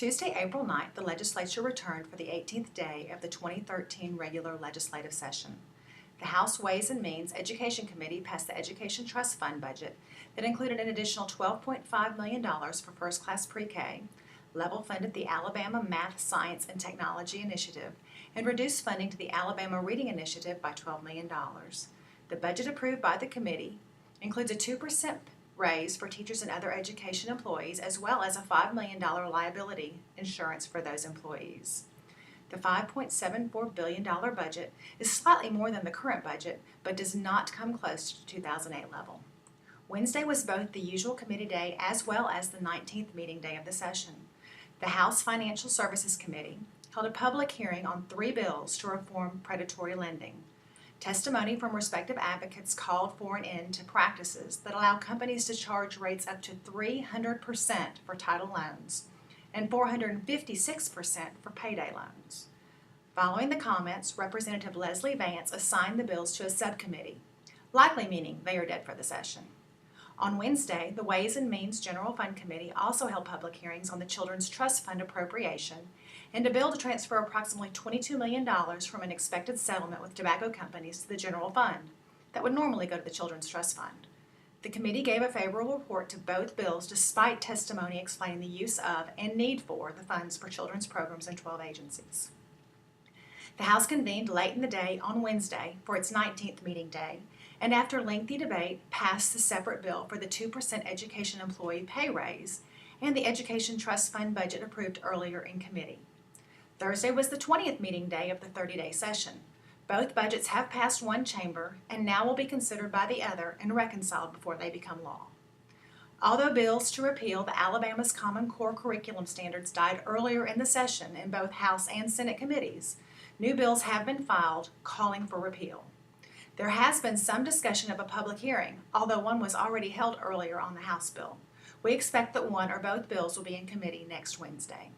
Tuesday, April 9th, the legislature returned for the 18th day of the 2013 regular legislative session. The House Ways and Means Education Committee passed the Education Trust Fund budget that included an additional $12.5 million for first-class pre-K, level funded the Alabama Math, Science, and Technology Initiative, and reduced funding to the Alabama Reading Initiative by $12 million. The budget approved by the committee includes a 2% raise for teachers and other education employees, as well as a $5 million liability insurance for those employees. The $5.74 billion budget is slightly more than the current budget, but does not come close to 2008 level. Wednesday was both the usual committee day as well as the 19th meeting day of the session. The House Financial Services Committee held a public hearing on 3 bills to reform predatory lending. Testimony from respective advocates called for an end to practices that allow companies to charge rates up to 300% for title loans and 456% for payday loans. Following the comments, Representative Leslie Vance assigned the bills to a subcommittee, likely meaning they are dead for the session. On Wednesday, the Ways and Means General Fund Committee also held public hearings on the Children's Trust Fund appropriation and a bill to transfer approximately $22 million from an expected settlement with tobacco companies to the general fund that would normally go to the Children's Trust Fund. The committee gave a favorable report to both bills despite testimony explaining the use of and need for the funds for children's programs in 12 agencies. The House convened late in the day on Wednesday for its 19th meeting day, and after lengthy debate passed the separate bill for the 2% education employee pay raise and the Education Trust Fund budget approved earlier in committee. Thursday was the 20th meeting day of the 30-day session. Both budgets have passed one chamber and now will be considered by the other and reconciled before they become law. Although bills to repeal the Alabama's Common Core curriculum standards died earlier in the session in both House and Senate committees, new bills have been filed calling for repeal. There has been some discussion of a public hearing, although one was already held earlier on the House bill. We expect that one or both bills will be in committee next Wednesday.